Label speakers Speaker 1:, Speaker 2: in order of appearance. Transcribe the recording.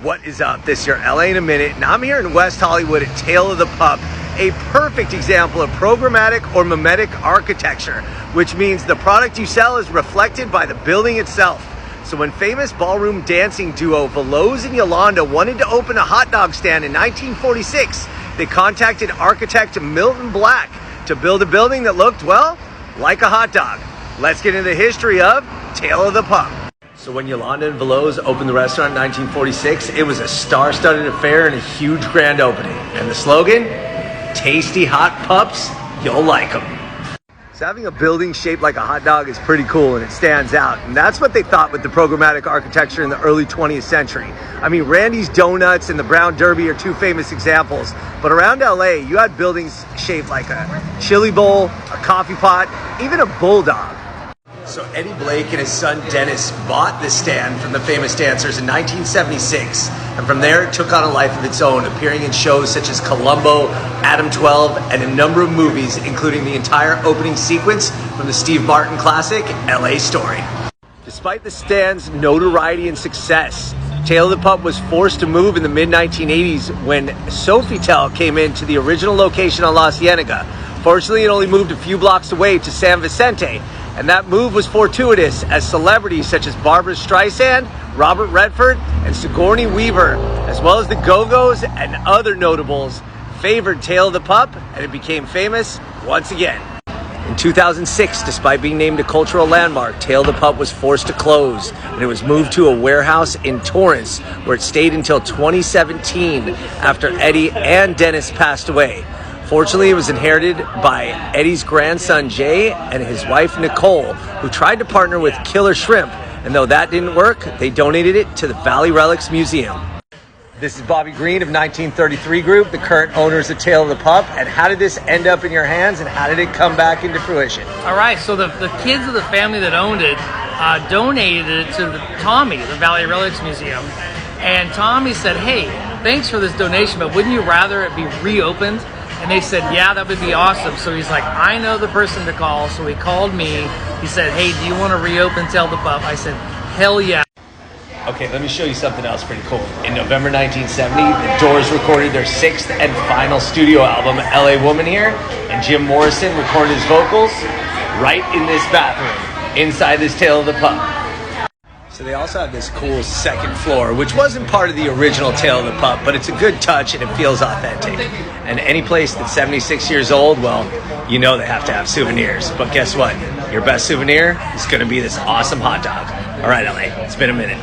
Speaker 1: What is up? This is your LA in a minute, and I'm here in West Hollywood at Tale of the Pup, a perfect example of programmatic or mimetic architecture, which means the product you sell is reflected by the building itself. So when famous ballroom dancing duo Veloz and Yolanda wanted to open a hot dog stand in 1946, they contacted architect Milton Black to build a building that looked, well, like a hot dog. Let's get into the history of Tale of the Pup. So when Yolanda and Veloz opened the restaurant in 1946, it was a star-studded affair and a huge grand opening. And the slogan, tasty hot pups, you'll like them. So having a building shaped like a hot dog is pretty cool and it stands out. And that's what they thought with the programmatic architecture in the early 20th century. I mean, Randy's Donuts and the Brown Derby are two famous examples. But around LA, you had buildings shaped like a chili bowl, a coffee pot, even a bulldog. So Eddie Blake and his son Dennis bought this stand from the famous dancers in 1976, and from there it took on a life of its own, appearing in shows such as Columbo, Adam 12, and a number of movies, including the entire opening sequence from the Steve Martin classic, LA Story. Despite the stand's notoriety and success, Tale of the Pup was forced to move in the mid-1980s when Sofitel came into the original location on La Cienega. Fortunately, it only moved a few blocks away to San Vicente, and that move was fortuitous as celebrities such as Barbra Streisand, Robert Redford, and Sigourney Weaver, as well as the Go-Go's and other notables, favored Tale of the Pup, and it became famous once again. In 2006, despite being named a cultural landmark, Tale of the Pup was forced to close, and it was moved to a warehouse in Torrance, where it stayed until 2017 after Eddie and Dennis passed away. Fortunately, it was inherited by Eddie's grandson Jay and his wife Nicole, who tried to partner with Killer Shrimp, and though that didn't work, they donated it to the Valley Relics Museum. This is Bobby Green of 1933 Group, the current owners of Tale of the Pup. And how did this end up in your hands, and how did it come back into fruition?
Speaker 2: All right, so the kids of the family that owned it donated it to Tommy, the Valley Relics Museum. And Tommy said, hey, thanks for this donation, but wouldn't you rather it be reopened? And they said, yeah, that would be awesome. So he's like, I know the person to call. So he called me. He said, hey, do you want to reopen Tale of the Pup? I said, hell yeah.
Speaker 1: Okay, let me show you something else pretty cool. In November 1970, the Doors recorded their sixth and final studio album, LA Woman here, and Jim Morrison recorded his vocals right in this bathroom, inside this Tale of the Pup. So they also have this cool second floor, which wasn't part of the original Tale of the Pup, but it's a good touch and it feels authentic. And any place that's 76 years old, well, you know they have to have souvenirs. But guess what? Your best souvenir is going to be this awesome hot dog. All right, LA, it's been a minute.